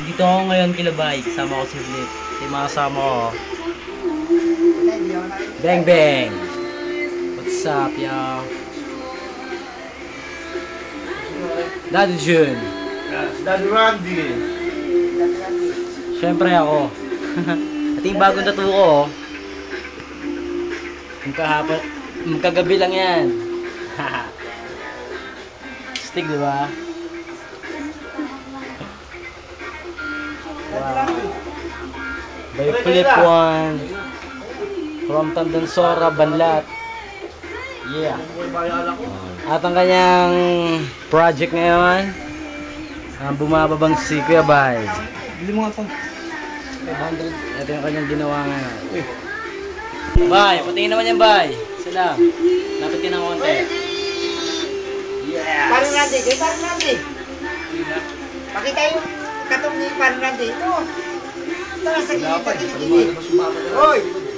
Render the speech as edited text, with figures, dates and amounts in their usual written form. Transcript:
Dito ako ngayon kilabay, kasama ko si Flip. Ito yung mga kasama ko. Bang bang! What's up, y'all? Daddy Jun. Yes, Daddy Randy. Siyempre ako. Ito yung bagong tattoo ko. Kagabi lang yan. Stick, di ba? Wow. By Flip One. From Tandansora, Banlat. Yeah. At ang kanyang project ngayon, ang bumababang si Kuya Bay. Bili mo nga ito. 500. Ito yung kanyang ginawa ngayon. Bay, patingin naman yan, Bay. Sila. Lapit ka ng konti. Yes! Parang Randy, kay Parang Randy. Pakita yung katong ni Parang Randy. Ito. Ito nasa gilid. Hoy!